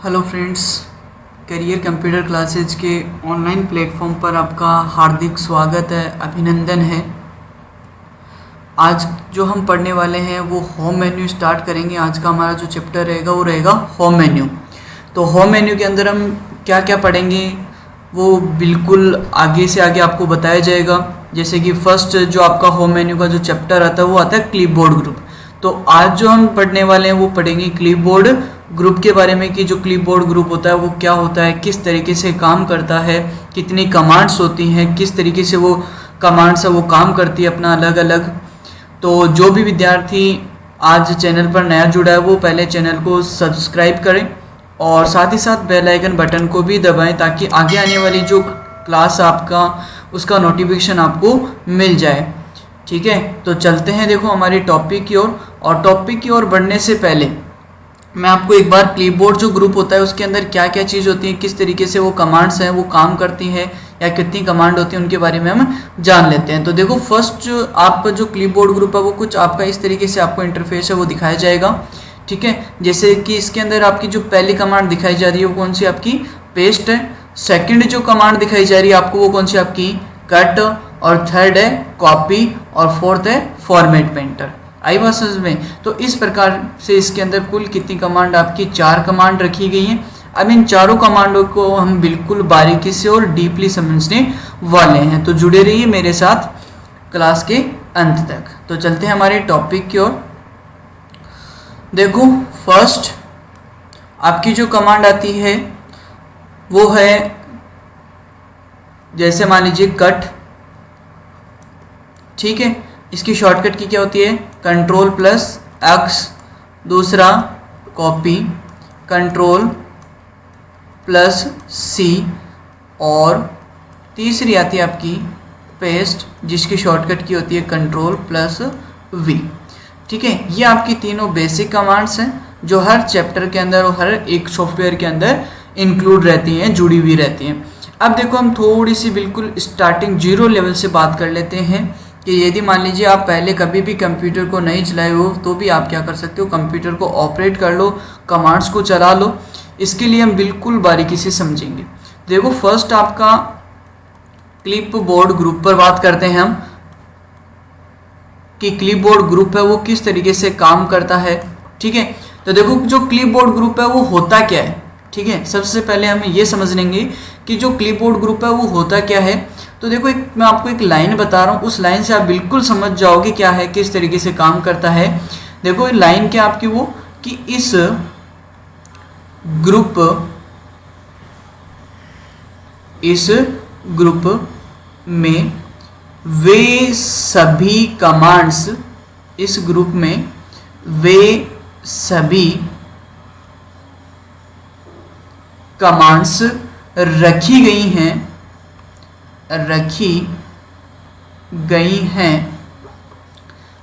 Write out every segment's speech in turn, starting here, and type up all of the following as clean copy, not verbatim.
Hello friends, career computer classes के online platform पर आपका हार्दिक स्वागत है, अभिनंदन है। आज जो हम पढ़ने वाले हैं वो होम मेन्यू स्टार्ट करेंगे। आज का हमारा जो चैप्टर रहेगा वो रहेगा होम मेन्यू। तो होम मेन्यू के अंदर हम क्या क्या पढ़ेंगे वो बिल्कुल आगे से आगे आपको बताया जाएगा। जैसे कि फर्स्ट जो आपका होम मेन्यू का जो चैप्टर आता है वो आता है क्लिपबोर्ड ग्रुप। तो आज जो हम पढ़ने वाले हैं वो पढ़ेंगे क्लिपबोर्ड ग्रुप के बारे में कि जो क्लिपबोर्ड ग्रुप होता है वो क्या होता है, किस तरीके से काम करता है, कितनी कमांड्स होती हैं, किस तरीके से वो कमांड्स है वो काम करती है अपना अलग अलग। तो जो भी विद्यार्थी आज चैनल पर नया जुड़ा है वो पहले चैनल को सब्सक्राइब करें और साथ ही साथ बेल आइकन बटन को भी दबाएं ताकि आगे आने वाली जो क्लास आपका उसका नोटिफिकेशन आपको मिल जाए। ठीक है, तो चलते हैं देखो हमारे टॉपिक की ओर। और टॉपिक की ओर बढ़ने से पहले मैं आपको एक बार क्लिपबोर्ड जो ग्रुप होता है उसके अंदर क्या क्या चीज़ होती है, किस तरीके से वो कमांड्स हैं वो काम करती हैं या कितनी कमांड होती है उनके बारे में हम जान लेते हैं। तो देखो फर्स्ट जो क्लिपबोर्ड ग्रुप है वो कुछ आपका इस तरीके से आपको इंटरफेस है वो दिखाया जाएगा। ठीक है, जैसे कि इसके अंदर आपकी जो पहली कमांड दिखाई जा रही है वो कौन सी आपकी पेस्ट है। सेकंड जो कमांड दिखाई जा रही है आपको वो कौन सी आपकी कट, और थर्ड है कॉपी, और फोर्थ है फॉर्मेट पेंटर। आई बात समझ में। तो इस प्रकार से इसके अंदर कुल कितनी कमांड आपकी 4 कमांड रखी गई हैं। अब इन चारों कमांडों को हम बिल्कुल बारीकी से और डीपली समझने वाले हैं, तो जुड़े रहिए मेरे साथ क्लास के अंत तक। तो चलते हैं हमारे टॉपिक की ओर। देखो फर्स्ट आपकी जो कमांड आती है वो है, जैसे मान लीजिए कट। ठीक है, इसकी शॉर्टकट की क्या होती है Ctrl+X, दूसरा कॉपी Ctrl+C, और तीसरी आती है आपकी पेस्ट जिसकी शॉर्टकट की होती है Ctrl+V। ठीक है, ये आपकी तीनों बेसिक कमांड्स हैं जो हर चैप्टर के अंदर और हर एक सॉफ्टवेयर के अंदर इंक्लूड रहती हैं, जुड़ी हुई रहती हैं। अब देखो हम थोड़ी सी बिल्कुल स्टार्टिंग जीरो लेवल से बात कर लेते हैं कि यदि मान लीजिए आप पहले कभी भी कंप्यूटर को नहीं चलाए हो तो भी आप क्या कर सकते हो, कंप्यूटर को ऑपरेट कर लो, कमांड्स को चला लो। इसके लिए हम बिल्कुल बारीकी से समझेंगे। देखो फर्स्ट आपका क्लिपबोर्ड ग्रुप पर बात करते हैं हम कि क्लिपबोर्ड ग्रुप है वो किस तरीके से काम करता है। ठीक है, तो देखो जो क्लिपबोर्ड ग्रुप है वो होता क्या है। ठीक है, सबसे पहले हम ये समझ लेंगे कि जो क्लिपबोर्ड ग्रुप है वो होता क्या है। तो देखो मैं आपको एक लाइन बता रहा हूँ, उस लाइन से आप बिल्कुल समझ जाओगे क्या है, किस तरीके से काम करता है। देखो लाइन क्या आपकी वो कि इस ग्रुप में वे सभी कमांड्स, इस ग्रुप में वे सभी कमांड्स रखी गई हैं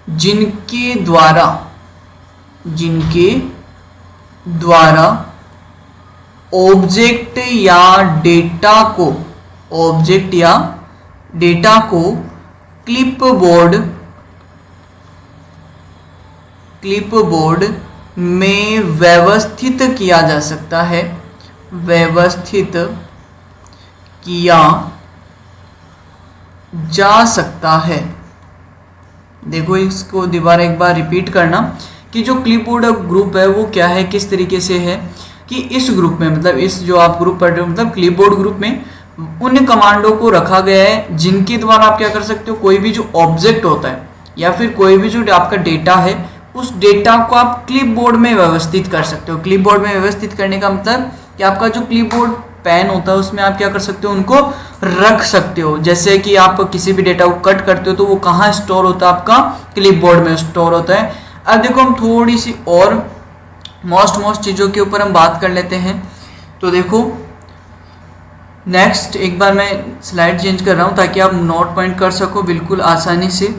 जिनके द्वारा ऑब्जेक्ट या डेटा को क्लिपबोर्ड में व्यवस्थित किया जा सकता है, व्यवस्थित किया जा सकता है। देखो इसको दोबारा एक बार रिपीट करना कि जो क्लिपबोर्ड ग्रुप है वो क्या है, किस तरीके से है कि इस ग्रुप में, मतलब इस जो आप ग्रुप पढ़ रहे हो मतलब क्लिपबोर्ड ग्रुप में उन कमांडों को रखा गया है जिनके द्वारा आप क्या कर सकते हो, कोई भी जो ऑब्जेक्ट होता है या फिर कोई भी जो आपका डेटा है उस डेटा को आप क्लिपबोर्ड में व्यवस्थित कर सकते हो। क्लिपबोर्ड में व्यवस्थित करने का मतलब कि आपका जो क्लिपबोर्ड पेन होता है उसमें आप क्या कर सकते हो, उनको रख सकते हो। जैसे कि आप किसी भी डेटा को कट करते हो तो वो कहाँ स्टोर होता है, आपका क्लिपबोर्ड में स्टोर होता है। अब देखो हम थोड़ी सी और मोस्ट चीज़ों के ऊपर हम बात कर लेते हैं। तो देखो नेक्स्ट एक बार मैं स्लाइड चेंज कर रहा हूँ ताकि आप नोट पॉइंट कर सको बिल्कुल आसानी से।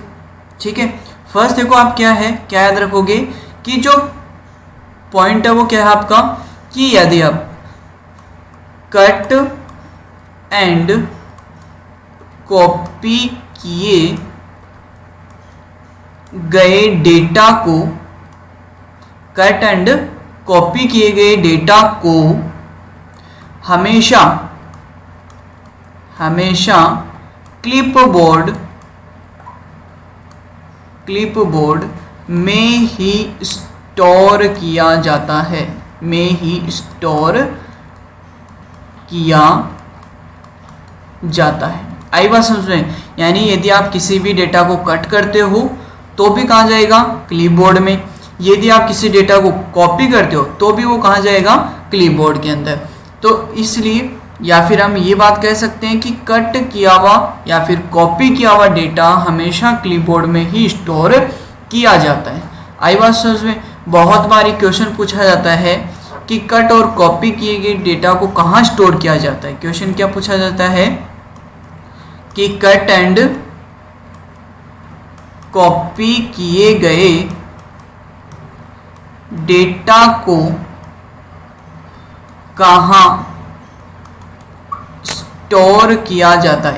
ठीक है, फर्स्ट देखो आप क्या याद रखोगे कि जो पॉइंट है वो क्या है आपका कि यदि आप कट एंड कॉपी किए गए डेटा को, कट एंड कॉपी किए गए डेटा को हमेशा क्लिपबोर्ड में ही स्टोर किया जाता है, आई बात समझ में? यानी यदि आप किसी भी डेटा को कट करते हो तो भी कहाँ जाएगा? क्लिपबोर्ड में। यदि आप किसी डेटा को कॉपी करते हो तो भी वो कहाँ जाएगा? क्लिपबोर्ड के अंदर। तो इसलिए या फिर हम ये बात कह सकते हैं कि कट किया हुआ या फिर कॉपी किया हुआ डेटा हमेशा क्लिपबोर्ड में ही स्टोर किया जाता है। आई बात समझ में? बहुत बार क्वेश्चन पूछा जाता है कि कट और कॉपी किए गए डेटा को कहाँ स्टोर किया जाता है। क्वेश्चन क्या पूछा जाता है कि कट एंड कॉपी किए गए डेटा को कहाँ स्टोर किया जाता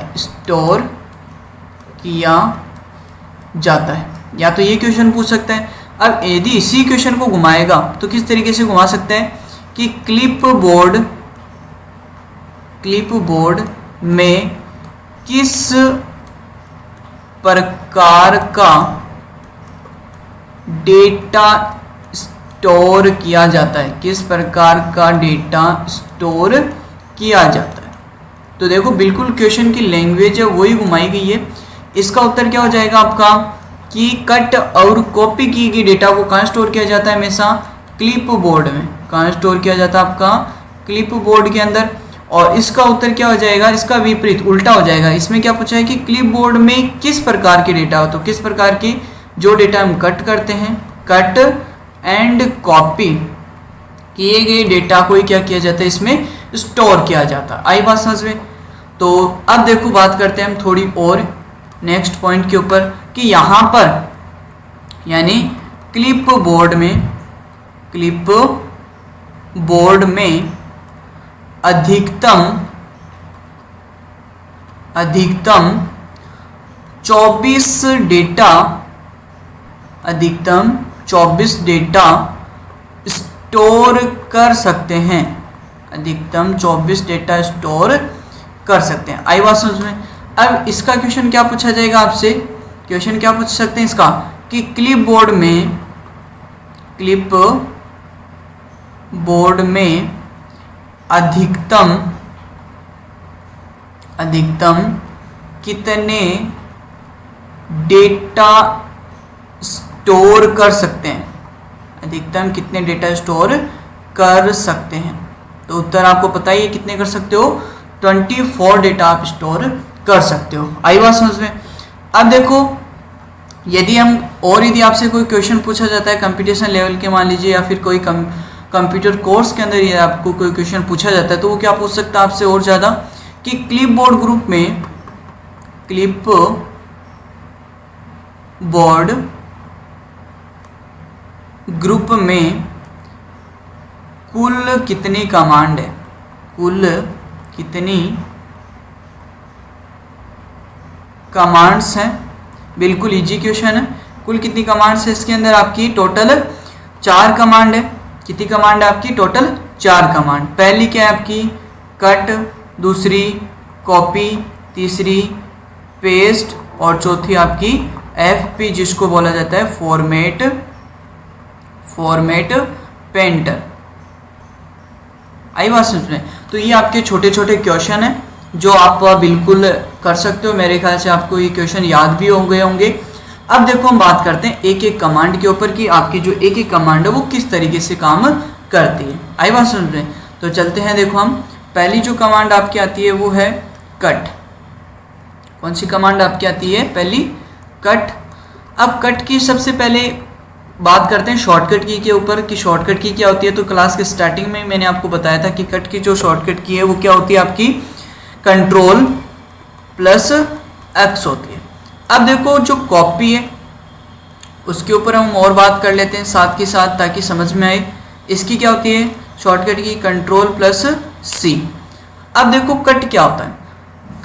है, या तो ये क्वेश्चन पूछ सकता है। अब यदि इसी क्वेश्चन को घुमाएगा तो किस तरीके से घुमा सकते हैं कि क्लिपबोर्ड में किस प्रकार का डेटा स्टोर किया जाता है, तो देखो बिल्कुल क्वेश्चन की लैंग्वेज है वही घुमाई गई है। इसका उत्तर क्या हो जाएगा आपका कि कट और कॉपी की गई डेटा को कहाँ स्टोर किया जाता है? हमेशा क्लिपबोर्ड में। कहाँ स्टोर किया जाता है? आपका क्लिपबोर्ड के अंदर। और इसका उत्तर क्या हो जाएगा? इसका विपरीत उल्टा हो जाएगा। इसमें क्या पूछा है कि क्लिपबोर्ड में किस प्रकार के डेटा हो, तो किस प्रकार की जो डेटा हम कट करते हैं, कट एंड कॉपी किए गए डेटा को ही क्या किया जाता है? इसमें स्टोर किया जाता है। आई बात समझ में? तो अब देखो बात करते हैं हम थोड़ी और नेक्स्ट पॉइंट के ऊपर कि यहाँ पर यानी क्लिपबोर्ड में अधिकतम 24 डेटा स्टोर कर सकते हैं, आई बात समझ में? अब इसका क्वेश्चन क्या पूछा जाएगा आपसे? क्वेश्चन क्या पूछ सकते हैं इसका कि क्लिपबोर्ड में अधिकतम कितने डेटा स्टोर कर सकते हैं? तो उत्तर आपको पता ही है कितने कर सकते हो? 24 डेटा आप स्टोर कर सकते हो। आई बात समझ में? अब देखो यदि आपसे कोई क्वेश्चन पूछा जाता है कंप्यूटेशन लेवल के, मान लीजिए, या फिर कोई कंप्यूटर कोर्स के अंदर ये आपको कोई क्वेश्चन पूछा जाता है तो वो क्या पूछ सकता है आपसे और ज़्यादा कि क्लिपबोर्ड ग्रुप में कुल कितनी कमांड्स हैं? बिल्कुल इजी क्वेश्चन है। कुल कितनी कमांड्स है इसके अंदर? आपकी टोटल 4 कमांड है। कितनी कमांड है आपकी? Total 4 command. पहली क्या है आपकी? कट, दूसरी कॉपी, तीसरी पेस्ट और चौथी आपकी FP जिसको बोला जाता है फॉर्मेट पेंटर। आई बात समझ में? तो ये आपके छोटे छोटे क्वेश्चन हैं जो आप बिल्कुल कर सकते हो। मेरे ख्याल से आपको ये क्वेश्चन याद भी हो गए होंगे। अब देखो हम बात करते हैं एक एक कमांड के ऊपर कि आपकी जो एक एक कमांड है वो किस तरीके से काम करती है। आई बात समझ में? तो चलते हैं। देखो हम पहली जो कमांड आपकी आती है वो है कट। कौन सी कमांड आपकी आती है? पहली कट। अब कट की सबसे पहले बात करते हैं शॉर्टकट की के ऊपर कि शॉर्टकट की क्या होती है। तो क्लास के स्टार्टिंग में मैंने आपको बताया था कि कट की जो शॉर्टकट की है वो क्या होती है आपकी? Ctrl+X होती है। अब देखो जो कॉपी है उसके ऊपर हम और बात कर लेते हैं साथ के साथ ताकि समझ में आए। इसकी क्या होती है शॉर्टकट की? Ctrl+C। अब देखो कट क्या होता है?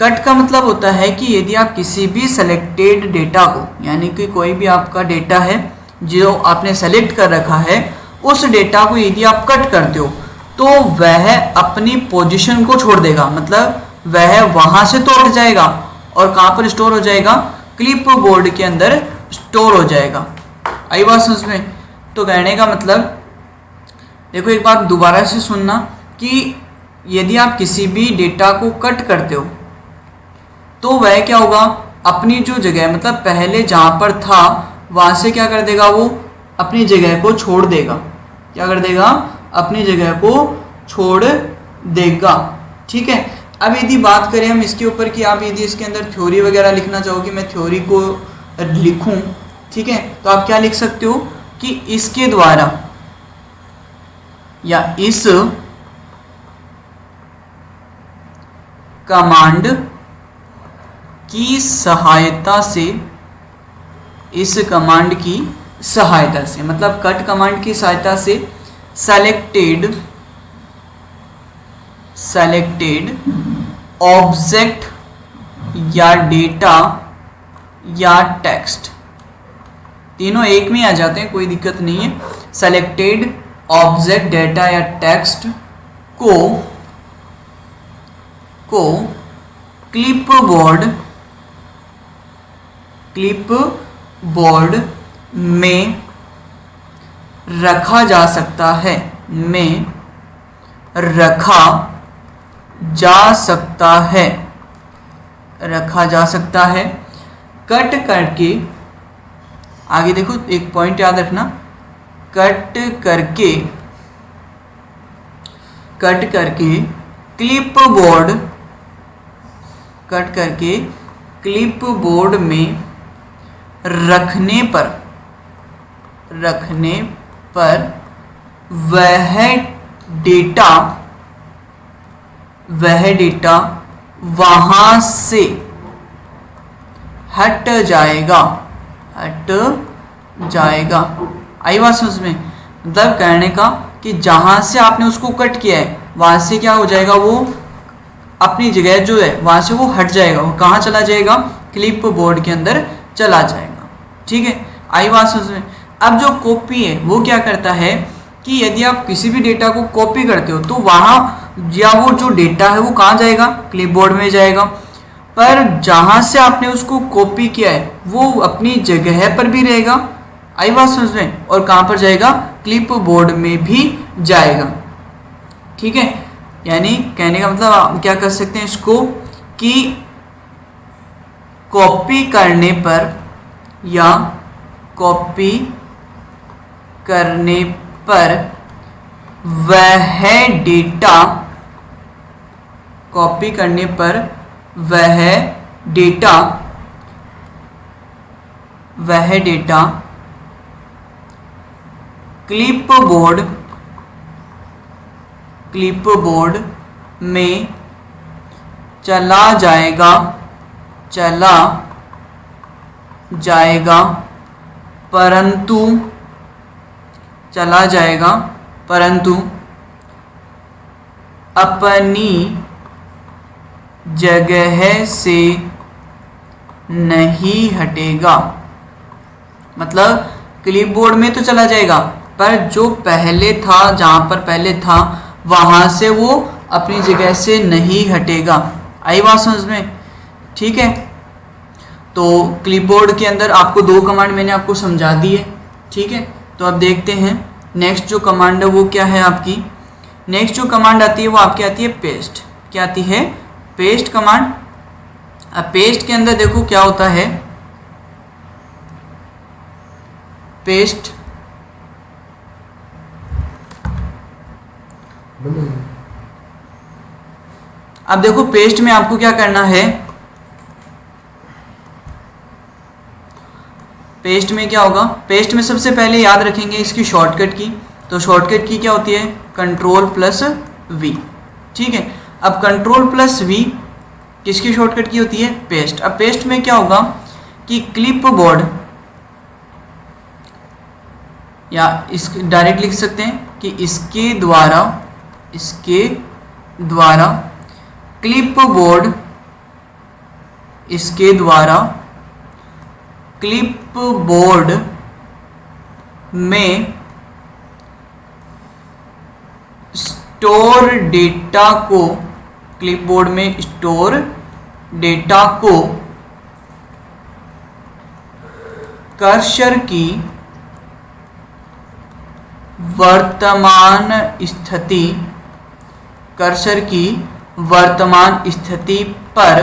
कट का मतलब होता है कि यदि आप किसी भी सेलेक्टेड डेटा को, यानी कि कोई भी आपका डेटा है जो आपने सेलेक्ट कर रखा है, उस डेटा को यदि आप कट करते हो तो वह अपनी पोजीशन को छोड़ देगा, मतलब वह वहां से तो हट जाएगा और कहां पर स्टोर हो जाएगा, क्लिप बोर्ड के अंदर स्टोर हो जाएगा। आई बात समझ में? तो कहने का मतलब देखो, एक बात दोबारा से सुनना कि यदि आप किसी भी डेटा को कट करते हो तो वह क्या होगा, अपनी जो जगह मतलब पहले जहां पर था वहां से क्या कर देगा, वो अपनी जगह को छोड़ देगा। क्या कर देगा? अपनी जगह को छोड़ देगा। ठीक है। अब यदि बात करें हम इसके ऊपर कि आप यदि इसके अंदर थ्योरी वगैरह लिखना चाहो कि मैं थ्योरी को लिखूं, ठीक है, तो आप क्या लिख सकते हो कि इसके द्वारा या इस कमांड की सहायता से, इस कमांड की सहायता से मतलब कट कमांड की सहायता से सेलेक्टेड ऑब्जेक्ट या डेटा या टेक्स्ट, तीनों एक में आ जाते हैं, कोई दिक्कत नहीं है। सेलेक्टेड ऑब्जेक्ट, डेटा या टेक्स्ट को क्लिपबोर्ड में रखा जा सकता है, रखा जा सकता है। कट करके, आगे देखो एक पॉइंट याद रखना, कट करके क्लिपबोर्ड में रखने पर वह डेटा वहां से हट जाएगा। आई बात समझ में? मतलब कहने का कि जहां से आपने उसको कट किया है वहां से क्या हो जाएगा, वो अपनी जगह जो है वहां से वो हट जाएगा। वो कहाँ चला जाएगा? क्लिप बोर्ड के अंदर चला जाएगा। ठीक है, आई बात समझ में? अब जो कॉपी है वो क्या करता है कि यदि आप किसी भी डेटा को कॉपी करते हो तो वहां या वो जो डेटा है वो कहाँ जाएगा? क्लिपबोर्ड में जाएगा। पर जहां से आपने उसको कॉपी किया है वो अपनी जगह पर भी रहेगा। आई बात समझ में? और कहां पर जाएगा? क्लिपबोर्ड में भी जाएगा। ठीक है, यानी कहने का मतलब आप क्या कर सकते हैं इसको कि कॉपी करने पर या कॉपी करने पर वह डेटा क्लिपबोर्ड में चला जाएगा परंतु अपनी जगह से नहीं हटेगा। मतलब क्लिपबोर्ड में तो चला जाएगा पर जो पहले था, जहां पर पहले था वहां से वो अपनी जगह से नहीं हटेगा। आई बात समझ में? ठीक है, तो क्लिपबोर्ड के अंदर आपको दो कमांड मैंने आपको समझा दी है। ठीक है, तो अब देखते हैं नेक्स्ट जो कमांड है वो क्या है आपकी। नेक्स्ट जो कमांड आती है वो आपकी आती है पेस्ट। क्या आती है? Paste command. अब पेस्ट के अंदर देखो क्या होता है, पेस्ट अब देखो पेस्ट में आपको क्या करना है, पेस्ट में क्या होगा, पेस्ट में सबसे पहले याद रखेंगे इसकी शॉर्टकट की। तो शॉर्टकट की क्या होती है? Ctrl+V। ठीक है, अब Ctrl+V किसकी शॉर्टकट की होती है? पेस्ट। अब पेस्ट में क्या होगा कि क्लिपबोर्ड, या इस डायरेक्ट लिख सकते हैं कि इसके द्वारा क्लिपबोर्ड में स्टोर डेटा को, क्लिपबोर्ड में स्टोर डेटा को कर्सर की वर्तमान स्थिति, कर्सर की वर्तमान स्थिति पर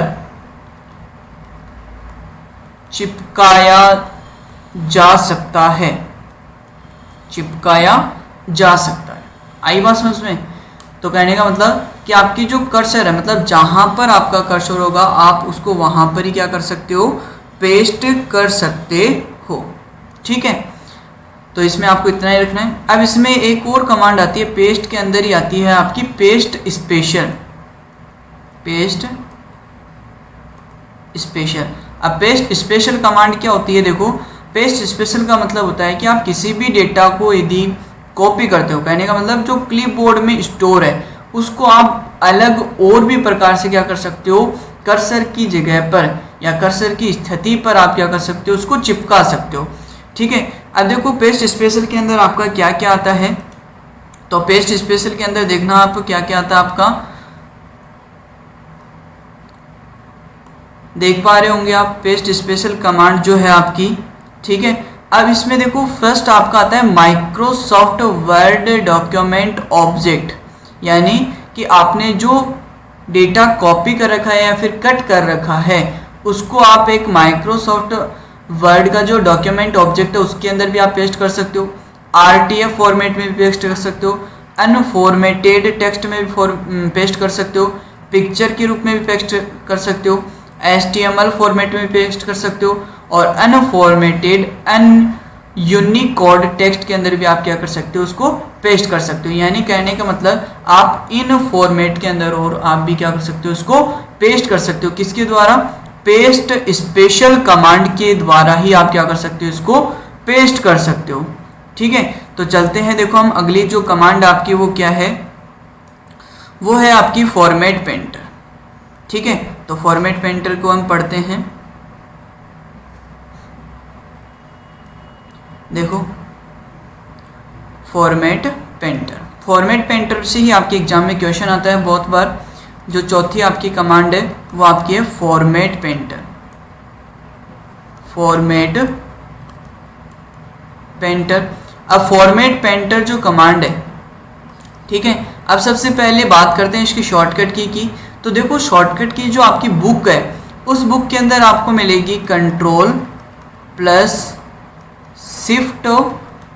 चिपकाया जा सकता है, चिपकाया जा सकता है। आई बात समझ में? तो कहने का मतलब कि आपकी जो कर्सर है, मतलब जहां पर आपका कर्सर होगा आप उसको वहां पर ही क्या कर सकते हो, पेस्ट कर सकते हो। ठीक है, तो इसमें आपको इतना ही रखना है। अब इसमें एक और कमांड आती है, पेस्ट के अंदर ही आती है आपकी पेस्ट स्पेशल, पेस्ट स्पेशल। अब पेस्ट स्पेशल कमांड क्या होती है? देखो, पेस्ट स्पेशल का मतलब होता है कि आप किसी भी डेटा को यदि कॉपी करते हो, कहने का मतलब जो क्लिपबोर्ड में स्टोर है उसको आप अलग और भी प्रकार से क्या कर सकते हो, कर्सर की जगह पर या कर्सर की स्थिति पर आप क्या कर सकते हो, उसको चिपका सकते हो। ठीक है, अब देखो पेस्ट स्पेशल के अंदर आपका क्या क्या आता है। तो पेस्ट स्पेशल के अंदर देखना आप क्या क्या आता है, आपका देख पा रहे होंगे आप, पेस्ट स्पेशल कमांड जो है आपकी। ठीक है, अब इसमें देखो फर्स्ट आपका आता है माइक्रोसॉफ्ट वर्ड डॉक्यूमेंट ऑब्जेक्ट, यानी कि आपने जो डेटा कॉपी कर रखा है या फिर कट कर रखा है उसको आप एक माइक्रोसॉफ्ट वर्ड का जो डॉक्यूमेंट ऑब्जेक्ट है उसके अंदर भी आप पेस्ट कर सकते हो, आरटीएफ फॉर्मेट में भी पेस्ट कर सकते हो, अनफॉर्मेटेड टेक्स्ट में भी पेस्ट कर सकते हो, पिक्चर के रूप में भी पेस्ट कर सकते हो, HTML फॉर्मेट में पेस्ट कर सकते हो, और अनफॉर्मेटेड यूनिकोड टेक्स्ट के अंदर भी आप क्या कर सकते हो, उसको पेस्ट कर सकते हो। यानी कहने का मतलब आप इन फॉर्मेट के अंदर और आप भी क्या कर सकते हो, उसको पेस्ट कर सकते हो। किसके द्वारा? पेस्ट स्पेशल कमांड के द्वारा ही आप क्या कर सकते हो, इसको पेस्ट कर सकते हो। ठीक है, तो चलते हैं, देखो हम अगली जो कमांड आपकी वो क्या है, वो है आपकी फॉर्मेट पेंटर। ठीक है, तो फॉर्मेट पेंटर को हम पढ़ते हैं। देखो फॉर्मेट पेंटर, फॉर्मेट पेंटर से ही आपके एग्जाम में क्वेश्चन आता है बहुत बार। जो चौथी आपकी कमांड है वो आपकी है फॉर्मेट पेंटर, फॉर्मेट पेंटर। अब फॉर्मेट पेंटर जो कमांड है, ठीक है, अब सबसे पहले बात करते हैं इसकी शॉर्टकट की। तो देखो शॉर्टकट की जो आपकी बुक है उस बुक के अंदर आपको मिलेगी कंट्रोल प्लस शिफ्ट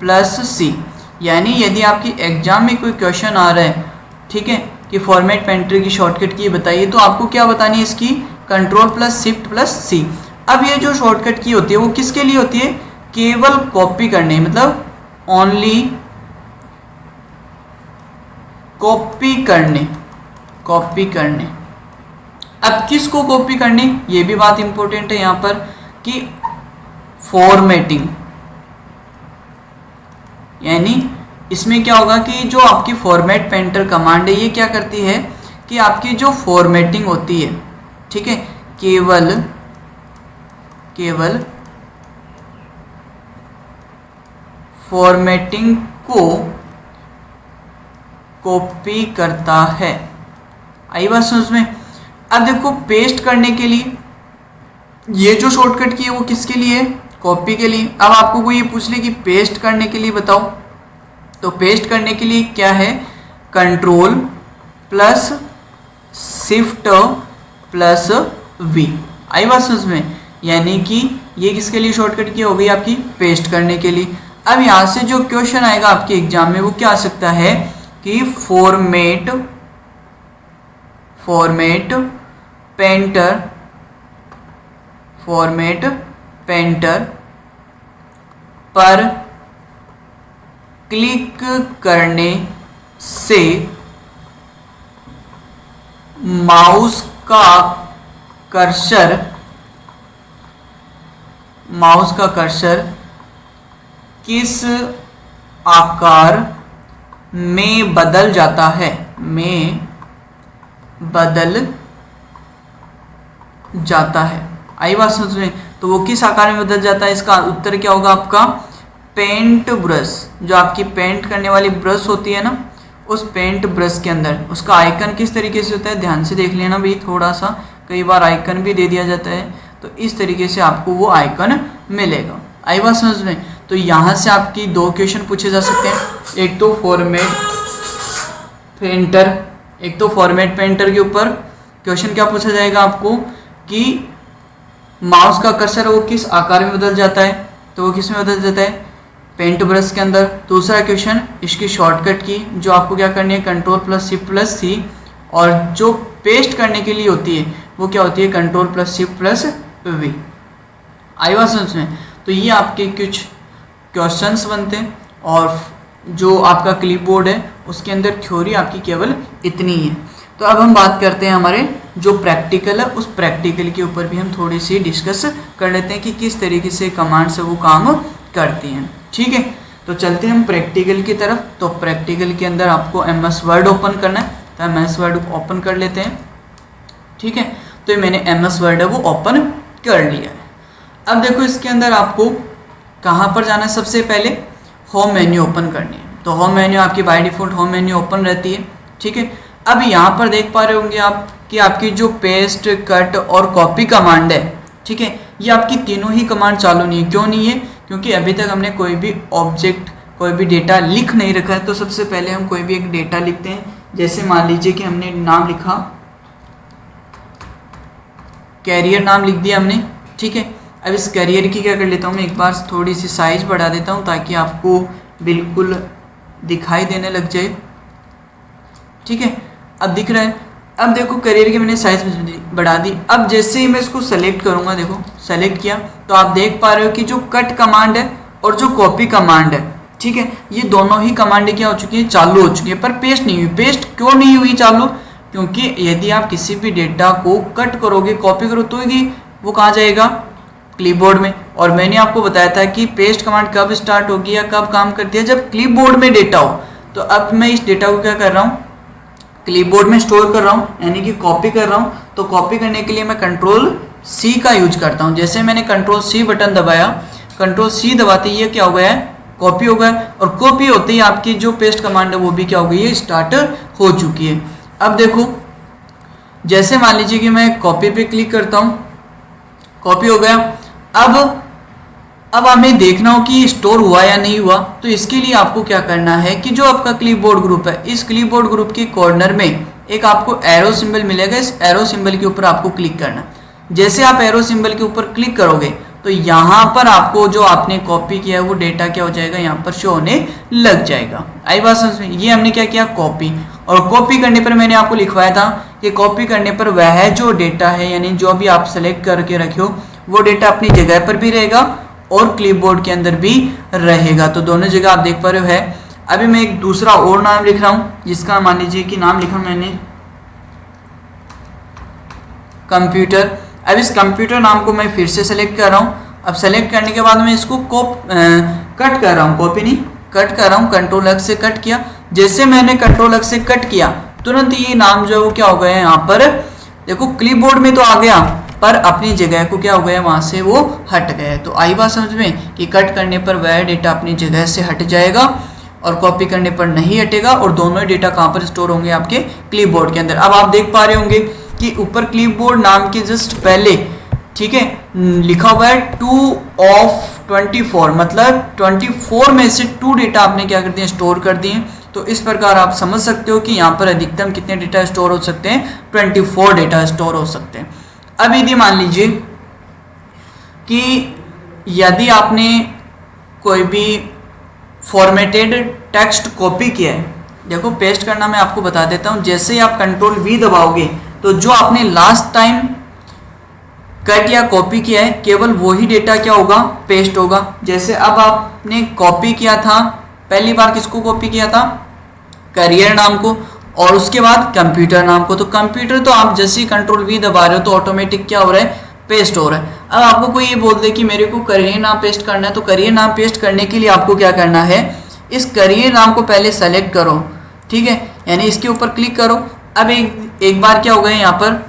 प्लस सी। यानी यदि आपकी एग्जाम में कोई क्वेश्चन आ रहा है, ठीक है, कि फॉर्मेट पेंटर की शॉर्टकट की बताइए, तो आपको क्या बतानी है, इसकी कंट्रोल प्लस शिफ्ट प्लस सी। अब ये जो शॉर्टकट की होती है वो किसके लिए होती है? केवल कॉपी करने, मतलब ओनली कॉपी करने, कॉपी करने। अब किसको कॉपी करनी, ये भी बात इंपॉर्टेंट है यहाँ पर कि फॉर्मेटिंग, यानी इसमें क्या होगा कि जो आपकी फॉर्मेट पेंटर कमांड है ये क्या करती है कि आपकी जो फॉर्मेटिंग होती है, ठीक है, केवल फॉर्मेटिंग को कॉपी करता है। आई बात समझ में? अब देखो पेस्ट करने के लिए ये जो शॉर्टकट की है वो किसके लिए है? कॉपी के लिए। अब आपको कोई ये पूछ ले कि पेस्ट करने के लिए बताओ, तो पेस्ट करने के लिए क्या है? Control plus shift plus V. आई बात समझ में? यानी कि ये किसके लिए शॉर्टकट की हो गई? आपकी पेस्ट करने के लिए। अब यहाँ से जो क्वेश्चन आएगा आपके एग्जाम में वो क्या आ सकता है कि फॉर्मेट पेंटर पर क्लिक करने से माउस का कर्सर किस आकार में बदल जाता है, आई बात समझ में? तो वो किस आकार में बदल जाता है, इसका उत्तर क्या होगा आपका? पेंट ब्रश, जो आपकी पेंट करने वाली ब्रश होती है ना, उस पेंट ब्रश के अंदर उसका आइकन किस तरीके से होता है, ध्यान से देख लेना भाई थोड़ा सा, कई बार आइकन भी दे दिया जाता है, तो इस तरीके से आपको वो आइकन मिलेगा। आई बात समझ में। तो यहाँ से आपकी 2 क्वेश्चन पूछे जा सकते हैं, एक तो फॉर्मेट पेंटर के ऊपर क्वेश्चन क्या पूछा जाएगा आपको कि माउस का कर्सर वो किस आकार में बदल जाता है, तो वो किस में बदल जाता है, पेंट ब्रश के अंदर। दूसरा क्वेश्चन इसकी शॉर्टकट की जो आपको क्या करनी है, Ctrl+Shift+C, और जो पेस्ट करने के लिए होती है वो क्या होती है, Ctrl+Shift+V। आई बात समझ में। तो ये आपके कुछ क्वेश्चंस बनते हैं और जो आपका क्लिपबोर्ड है उसके अंदर थ्योरी आपकी केवल इतनी है। तो अब हम बात करते हैं हमारे जो प्रैक्टिकल है, उस प्रैक्टिकल के ऊपर भी हम थोड़ी सी डिस्कस कर लेते हैं कि किस तरीके से कमांड से वो काम करती हैं। ठीक है, तो चलते हैं हम प्रैक्टिकल की तरफ। तो प्रैक्टिकल के अंदर आपको MS वर्ड ओपन करना है, तो MS वर्ड ओपन कर लेते हैं। ठीक है, तो ये मैंने MS वर्ड है वो ओपन कर लिया है। अब देखो इसके अंदर आपको कहाँ पर जाना है, सबसे पहले होम मेन्यू ओपन करनी है। तो होम मेन्यू आपकी by default home menu open रहती है। ठीक है, अब यहाँ पर देख पा रहे होंगे आप कि आपकी जो पेस्ट, कट और कॉपी कमांड है, ठीक है, ये आपकी तीनों ही कमांड चालू नहीं है। क्यों नहीं है, क्योंकि अभी तक हमने कोई भी ऑब्जेक्ट, कोई भी डेटा लिख नहीं रखा है। तो सबसे पहले हम कोई भी एक डेटा लिखते हैं, जैसे मान लीजिए कि हमने नाम लिखा, कैरियर नाम लिख दिया हमने। ठीक है, अब इस कैरियर की क्या कर लेता हूँ मैं, एक बार थोड़ी सी साइज बढ़ा देता हूँ ताकि आपको बिल्कुल दिखाई देने लग जाए। ठीक है, अब दिख रहा है। अब देखो करियर की मैंने साइज बढ़ा दी। अब जैसे ही मैं इसको सेलेक्ट करूँगा, देखो सेलेक्ट किया, तो आप देख पा रहे हो कि जो कट कमांड है और जो कॉपी कमांड है, ठीक है, ये दोनों ही कमांड क्या हो चुकी है, चालू हो चुकी है, पर पेस्ट नहीं हुई। पेस्ट क्यों नहीं हुई चालू, क्योंकि यदि आप किसी भी डेटा को कट करोगे, कॉपी करो, तो ही वो कहाँ जाएगा, क्लिपबोर्ड में। और मैंने आपको बताया था कि पेस्ट कमांड कब स्टार्ट होगी या कब काम करती है, जब क्लिपबोर्ड में डेटा हो। तो अब मैं इस डेटा को क्या कर रहा हूँ, क्लिपबोर्ड में स्टोर कर रहा हूँ, यानी कि कॉपी कर रहा हूँ। तो कॉपी करने के लिए मैं Ctrl+C का यूज करता हूँ। जैसे मैंने Ctrl+C बटन दबाया, Ctrl+C दबाते ही क्या हो गया है, कॉपी हो गया। और कॉपी होते ही आपकी जो पेस्ट कमांड है वो भी क्या हो गई है, स्टार्ट हो चुकी है। अब देखो जैसे मान लीजिए कि मैं कॉपी पे क्लिक करता हूँ, कॉपी हो गया। अब हमें देखना हो कि स्टोर हुआ या नहीं हुआ, तो इसके लिए आपको क्या करना है कि जो आपका क्लिपबोर्ड ग्रुप है, इस क्लिपबोर्ड ग्रुप के कॉर्नर में एक आपको एरो सिंबल मिलेगा। इस एरो सिंबल के ऊपर आपको क्लिक करना। जैसे आप एरो सिंबल के ऊपर क्लिक करोगे तो यहाँ पर आपको जो आपने कॉपी किया है वो डेटा क्या हो जाएगा, यहाँ पर शो होने लग जाएगा। आई बात समझ में। ये हमने क्या किया, कॉपी। और कॉपी करने पर मैंने आपको लिखवाया था कि कॉपी करने पर वह जो डेटा है, यानी जो भी आप सेलेक्ट करके रखे हो, वो डेटा अपनी जगह पर भी रहेगा और क्लिपबोर्ड के अंदर भी रहेगा। तो दोनों जगह आप देख पा रहे हो है। अभी मैं एक दूसरा और नाम लिख रहा हूँ, जिसका मान लीजिए कि नाम लिखा मैंने कंप्यूटर। अब इस कंप्यूटर नाम को मैं फिर से सेलेक्ट कर रहा हूँ। अब सेलेक्ट करने के बाद मैं इसको कट कर रहा हूँ, कॉपी नहीं, कट कर रहा हूँ। Ctrl+X से कट किया। जैसे मैंने Ctrl+X से कट किया, तुरंत ये नाम जो है वो क्या हो गया है, यहाँ पर देखो क्लिपबोर्ड में तो आ गया, पर अपनी जगह को क्या हो गया, वहाँ से वो हट गया। तो आई बात समझ में कि कट करने पर वह डेटा अपनी जगह से हट जाएगा और कॉपी करने पर नहीं हटेगा, और दोनों ही डेटा कहाँ पर स्टोर होंगे, आपके क्लिपबोर्ड के अंदर। अब आप देख पा रहे होंगे कि ऊपर क्लिपबोर्ड नाम के जस्ट पहले, ठीक है, लिखा हुआ है 2 of 24, मतलब 24 में से 2 डेटा आपने क्या कर दिए, स्टोर कर दिए। तो इस प्रकार आप समझ सकते हो कि यहाँ पर अधिकतम कितने डेटा स्टोर हो सकते हैं, 24 डेटा स्टोर हो सकते हैं। अब यदि मान लीजिए कि यदि आपने कोई भी फॉर्मेटेड टेक्स्ट कॉपी किया है, देखो पेस्ट करना मैं आपको बता देता हूँ। जैसे ही आप Ctrl+V दबाओगे तो जो आपने लास्ट टाइम कट या कॉपी किया है, केवल वही डेटा क्या होगा, पेस्ट होगा। जैसे अब आपने कॉपी किया था, पहली बार किसको कॉपी किया था, करियर नाम को, और उसके बाद कंप्यूटर नाम को। तो कंप्यूटर तो आप जैसे ही Ctrl+V दबा रहे हो तो ऑटोमेटिक क्या हो रहा है, पेस्ट हो रहा है। अब आपको कोई ये बोल दे कि मेरे को करियर नाम पेस्ट करना है, तो करियर नाम पेस्ट करने के लिए आपको क्या करना है, इस करियर नाम को पहले सेलेक्ट करो, ठीक है, यानी इसके ऊपर क्लिक करो। अब एक बार क्या हो गया, यहाँ पर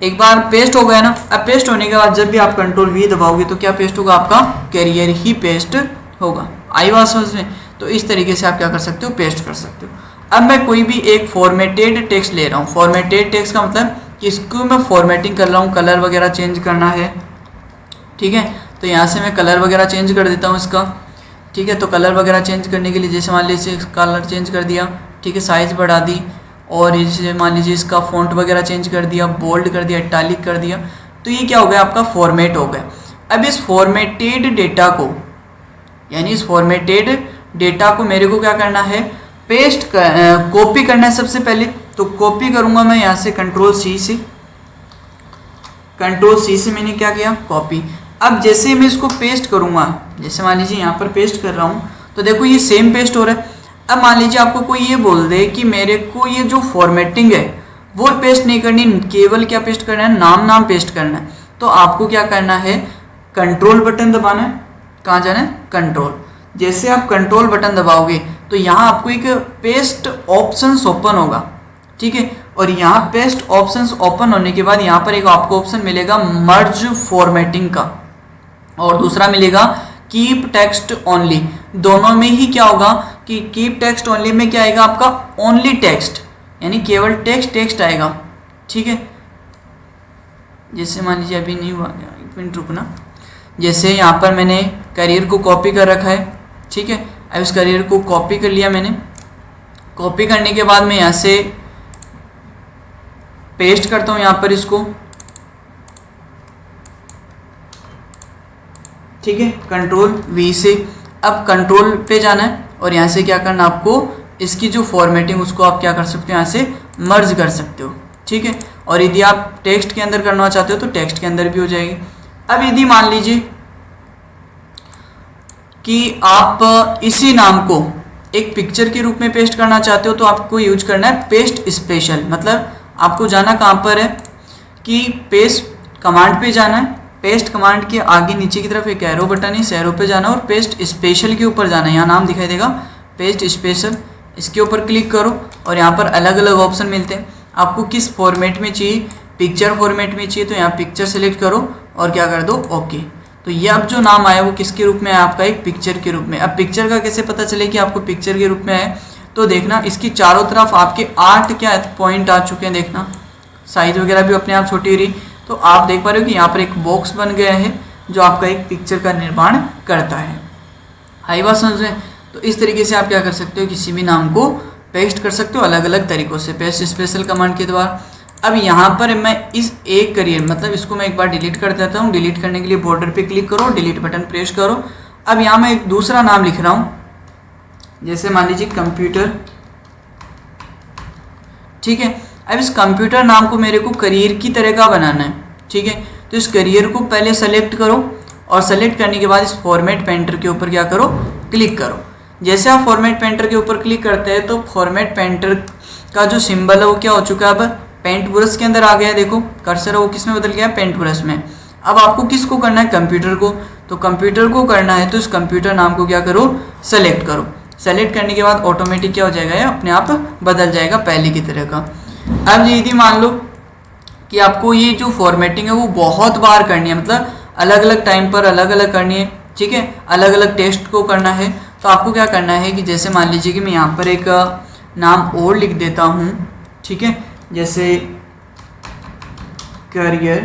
एक बार पेस्ट हो गया ना। अब पेस्ट होने के बाद जब भी आप Ctrl+V दबाओगे तो क्या पेस्ट होगा, आपका करियर ही पेस्ट होगा। आई बात समझ में। तो इस तरीके से आप क्या कर सकते हो, पेस्ट कर सकते हो। अब मैं कोई भी एक फॉर्मेटेड टेक्स्ट ले रहा हूँ। फॉर्मेटेड टेक्स्ट का मतलब कि इसको मैं फॉर्मेटिंग कर रहा हूँ, कलर वगैरह चेंज करना है, ठीक है। तो यहाँ से मैं कलर वगैरह चेंज कर देता हूँ इसका, ठीक है। तो कलर वगैरह चेंज करने के लिए जैसे मान लीजिए कलर चेंज कर दिया, ठीक है, साइज़ बढ़ा दी, और जैसे मान लीजिए इसका फ़ॉन्ट वगैरह चेंज कर दिया, बोल्ड कर दिया, इटैलिक कर दिया, तो ये क्या हो गया, आपका फॉर्मेट हो गया। अब इस फॉर्मेटेड डेटा को, यानी इस फॉर्मेटेड डेटा को मेरे को क्या करना है, पेस्ट कॉपी करना है सबसे पहले। तो कॉपी करूँगा मैं यहाँ से कंट्रोल सी से मैंने क्या किया, कॉपी। अब जैसे मैं इसको पेस्ट करूँगा, जैसे मान लीजिए यहाँ पर पेस्ट कर रहा हूँ, तो देखो ये सेम पेस्ट हो रहा है। अब मान लीजिए आपको कोई ये बोल दे कि मेरे को ये जो फॉर्मेटिंग है वो पेस्ट नहीं करनी, केवल क्या पेस्ट करना है, नाम पेस्ट करना है। तो आपको क्या करना है, कंट्रोल बटन दबाना है। कहाँ जाना है, कंट्रोल। जैसे आप कंट्रोल बटन दबाओगे तो यहाँ आपको एक पेस्ट ऑप्शंस ओपन होगा, ठीक है। और यहाँ पेस्ट ऑप्शंस ओपन होने के बाद यहाँ पर एक आपको ऑप्शन मिलेगा मर्ज फॉर्मेटिंग का, और दूसरा मिलेगा कीप टेक्स्ट ओनली। दोनों में ही क्या होगा कि कीप टेक्स्ट ओनली में क्या आएगा, आपका ओनली टेक्स्ट, यानी केवल टेक्स्ट आएगा, ठीक है। जैसे मान लीजिए अभी नहीं हुआ, एक मिनट रुकना। जैसे यहाँ पर मैंने करियर को कॉपी कर रखा है, ठीक है। अब इस करियर को कॉपी कर लिया मैंने। कॉपी करने के बाद मैं यहाँ से पेस्ट करता हूँ यहाँ पर इसको, ठीक है, कंट्रोल वी से। अब कंट्रोल पे जाना है और यहाँ से क्या करना, आपको इसकी जो फॉर्मेटिंग उसको आप क्या कर सकते हो, यहाँ से मर्ज कर सकते हो, ठीक है। और यदि आप टेक्स्ट के अंदर करना चाहते हो तो टेक्स्ट के अंदर भी हो जाएगी। अब यदि मान लीजिए कि आप इसी नाम को एक पिक्चर के रूप में पेस्ट करना चाहते हो तो आपको यूज करना है पेस्ट स्पेशल। मतलब आपको जाना कहाँ पर है कि पेस्ट कमांड पे जाना है। पेस्ट कमांड के आगे नीचे की तरफ एक एरो बटन है, इस एरो पे जाना है और पेस्ट स्पेशल के ऊपर जाना है। यहाँ नाम दिखाई देगा पेस्ट स्पेशल, इसके ऊपर क्लिक करो और यहाँ पर अलग अलग ऑप्शन मिलते हैं। आपको किस फॉर्मेट में चाहिए, पिक्चर फॉर्मेट में चाहिए तो यहाँ पिक्चर सेलेक्ट करो और क्या कर दो, ओके। तो ये अब जो नाम आया वो किसके रूप में है, आपका एक पिक्चर के रूप में। अब पिक्चर का कैसे पता चले कि आपको पिक्चर के रूप में है, तो देखना इसकी चारों तरफ आपके 8 क्या पॉइंट आ चुके हैं। देखना साइज वगैरह भी अपने आप छोटी हो रही, तो आप देख पा रहे हो कि यहाँ पर एक बॉक्स बन गया है जो आपका एक पिक्चर का निर्माण करता है। आई बात समझ में। तो इस तरीके से आप क्या कर सकते हो, किसी भी नाम को पेस्ट कर सकते हो अलग अलग तरीक़ों से, पेस्ट स्पेशल कमांड के द्वारा। अब यहाँ पर मैं इस एक करियर, मतलब इसको मैं एक बार डिलीट कर देता हूँ। डिलीट करने के लिए बॉर्डर पे क्लिक करो, डिलीट बटन प्रेस करो। अब यहाँ मैं एक दूसरा नाम लिख रहा हूँ, जैसे मान लीजिए कंप्यूटर, ठीक है। अब इस कंप्यूटर नाम को मेरे को करियर की तरह का बनाना है, ठीक है। तो इस करियर को पहले सेलेक्ट करो और सेलेक्ट करने के बाद इस फॉर्मेट पेंटर के ऊपर क्या करो, क्लिक करो। जैसे आप फॉर्मेट पेंटर के ऊपर क्लिक करते हैं तो फॉर्मेट पेंटर का जो सिंबल है वो क्या हो चुका है, अब पेंट ब्रश के अंदर आ गया है। देखो कर्सर है वो किस में बदल गया है, पेंट ब्रश में। अब आपको किसको करना है, कंप्यूटर को। तो कंप्यूटर को करना है तो इस कंप्यूटर नाम को क्या करो, सेलेक्ट करो। सेलेक्ट करने के बाद ऑटोमेटिक क्या हो जाएगा, ये अपने आप बदल जाएगा पहले की तरह का। अब यदि मान लो कि आपको ये जो फॉर्मेटिंग है वो बहुत बार करनी है, मतलब अलग अलग टाइम पर अलग अलग करनी है, ठीक है, अलग अलग टेक्स्ट को करना है, तो आपको क्या करना है कि जैसे मान लीजिए कि मैं यहाँ पर एक नाम और लिख देता हूँ, ठीक है, जैसे करियर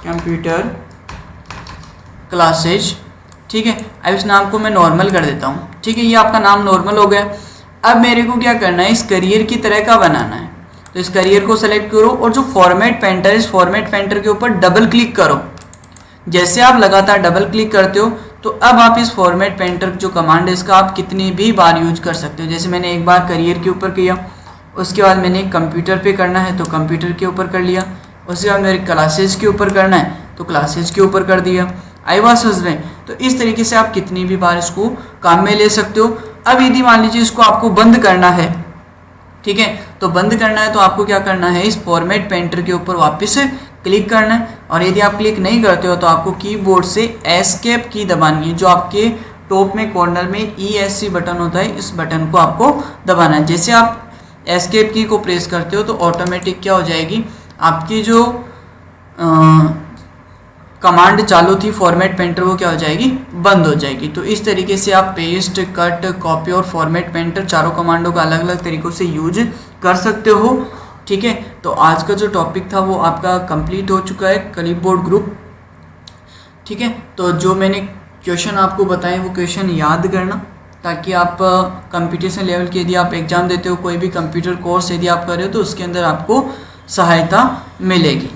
कंप्यूटर क्लासेज, ठीक है। अब इस नाम को मैं नॉर्मल कर देता हूँ, ठीक है। ये आपका नाम नॉर्मल हो गया। अब मेरे को क्या करना है, इस करियर की तरह का बनाना है। तो इस करियर को सेलेक्ट करो और जो फॉर्मेट पेंटर, इस फॉर्मेट पेंटर के ऊपर डबल क्लिक करो। जैसे आप लगातार डबल क्लिक करते हो तो अब आप इस फॉर्मेट पेंटर जो कमांड है इसका आप कितनी भी बार यूज कर सकते हो। जैसे मैंने एक बार करियर के ऊपर किया, उसके बाद मैंने कंप्यूटर पे करना है तो कंप्यूटर के ऊपर कर लिया, उसके बाद मेरे क्लासेज के ऊपर करना है तो क्लासेज के ऊपर कर दिया। आई बात समझ में। तो इस तरीके से आप कितनी भी बार इसको काम में ले सकते हो। अब यदि मान लीजिए इसको आपको बंद करना है, ठीक है, तो बंद करना है तो आपको क्या करना है, इस फॉर्मेट पेंटर के ऊपर वापस क्लिक करना है। और यदि आप क्लिक नहीं करते हो तो आपको कीबोर्ड से एस्केप की दबानी है, जो आपके टॉप में कॉर्नर में ESC बटन होता है, इस बटन को आपको दबाना है। जैसे आप एस्केप की को प्रेस करते हो तो ऑटोमेटिक क्या हो जाएगी, आपकी जो कमांड चालू थी फॉर्मेट पेंटर वो क्या हो जाएगी, बंद हो जाएगी। तो इस तरीके से आप पेस्ट, कट, कॉपी और फॉर्मेट पेंटर चारों कमांडों का अलग अलग तरीक़ों से यूज कर सकते हो। ठीक है, तो आज का जो टॉपिक था वो आपका कंप्लीट हो चुका है, क्लिपबोर्ड ग्रुप। ठीक है, तो जो मैंने क्वेश्चन आपको बताए वो क्वेश्चन याद करना, ताकि आप कंपटीशन लेवल के यदि आप एग्ज़ाम देते हो, कोई भी कंप्यूटर कोर्स यदि आप कर रहे हो तो उसके अंदर आपको सहायता मिलेगी।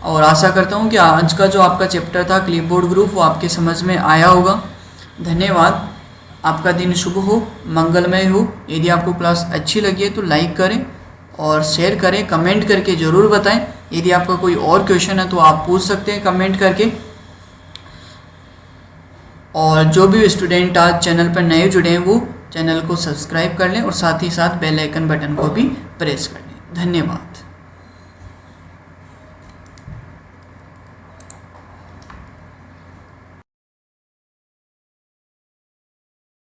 और आशा करता हूँ कि आज का जो आपका चैप्टर था क्लिपबोर्ड ग्रुप वो आपके समझ में आया होगा। धन्यवाद। आपका दिन शुभ हो, मंगलमय हो। यदि आपको क्लास अच्छी लगी है तो लाइक करें और शेयर करें, कमेंट करके ज़रूर बताएं। यदि आपका कोई और क्वेश्चन है तो आप पूछ सकते हैं कमेंट करके। और जो भी स्टूडेंट आज चैनल पर नए जुड़े हैं वो चैनल को सब्सक्राइब कर लें और साथ ही साथ बेल आइकन बटन को भी प्रेस कर लें। धन्यवाद।